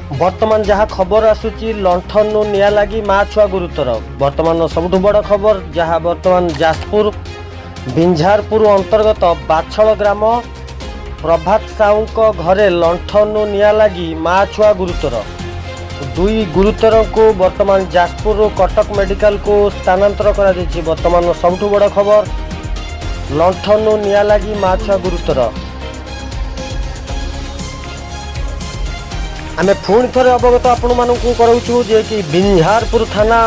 बर्तमान जहाँ खबर आसूची लंठन निया लगी माँ छुआ गुरुतर। बर्तमान सबुठ बड़ खबर जहाँ बर्तमान जाजपुर बिंझारपुर अंतर्गत बाछल ग्राम प्रभात साहू घरे लंठन निया लगी माँ छुआ गुरुतर। दुई गुरुतर को बर्तमान जाजपुर कटक मेडिकल को स्थानांतर कर। बर्तमान सबुठ बड़ खबर लंठन निया लगी माँ छुआ गुरुतर। आमे पुणी थे अवगत आपण मानू कराऊँ जे कि बिंझारपुर थाना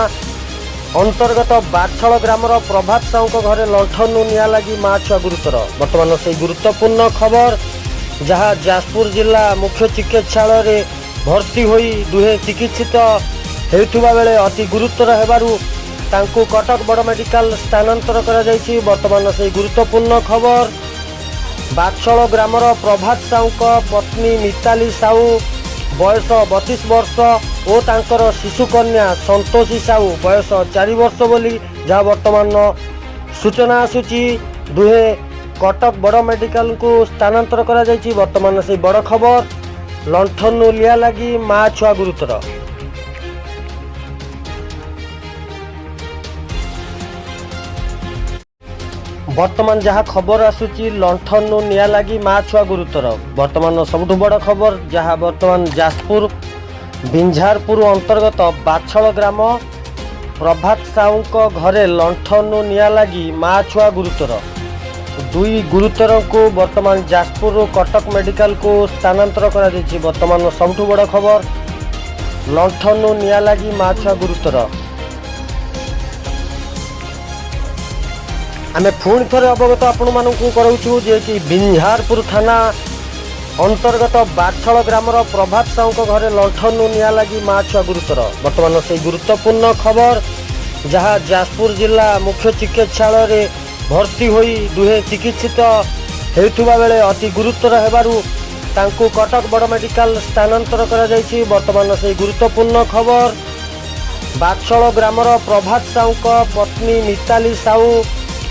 अंतर्गत बाछल ग्रामर प्रभात साहू घरे लंठन निया लगी माँ छुआ गुरुतर। बर्तमान से गुरुत्वपूर्ण खबर जहाँ जाजपुर जिला मुख्य चिकित्सालय भर्ती होई दुहे चिकित्सित हेउथुबा बेले अति गुरुतर हेबारु तांकु कटक बड़ मेडिकल स्थानांतर करा जायछि। बर्तमान से गुरुत्वपूर्ण खबर बाछल ग्रामर प्रभात साहू पत्नी मिताली साहू बयस 32 वर्ष और तांकर शिशु कन्या संतोषी साहू बयस 4 वर्ष बोली जहाँ बर्तमान सूचना आसूची दुहे कटक बड़ मेडिकल को स्थानांतर करा जायछि। बर्तमान से बड़ खबर लंठन लिया लगी माँ छुआ गुरुतर। बर्तमान जहाँ खबर आसूची लंठन निया लगी माँ छुआ गुरुतर। बर्तमान सबुठ बड़ खबर जहाँ बर्तमान जाजपुर बिंझारपुर अंतर्गत बाछल ग्राम प्रभात साहू घरे लंठन निया लगी माँ छुआ गुरुतर। दुई गुरुतर को बर्तमान जाजपुर कटक मेडिकल को स्थानांतर कर। बर्तमान सबुठ बड़ खबर लंठन निया लगी माँ छुआ गुरुतर। आमे पुणी थे अवगत आपण मानू कराऊँ जे कि बिंझारपुर थाना अंतर्गत बाछल ग्रामर प्रभात साहू घरे लंठन निया लगी माँ छुआ गुरुतर। बर्तमान से गुरुत्वपूर्ण खबर जहाँ जाजपुर जिला मुख्य चिकित्सालय भर्ती होई दुहे चिकित्सित हेउथुबा बेले अति गुरुतर हेबारु तांकु कटक बड़ मेडिकल स्थानांतर करा जायछि। बर्तमान से गुरुत्वपूर्ण खबर बाछल ग्रामर प्रभात साहू पत्नी मिताली साहू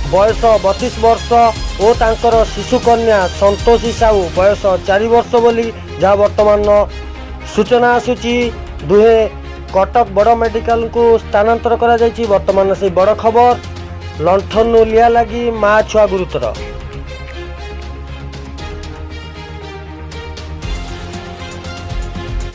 बयस 32 वर्ष और तांकर शिशु कन्या संतोषी साहू बयस 4 वर्ष बोली जहाँ बर्तमान सूचना आसूची दुहे कटक बड़ मेडिकल को स्थानांतर करा जायछि। बर्तमान से बड़ खबर लंठन लिया लगी माँ छुआ गुरुतर।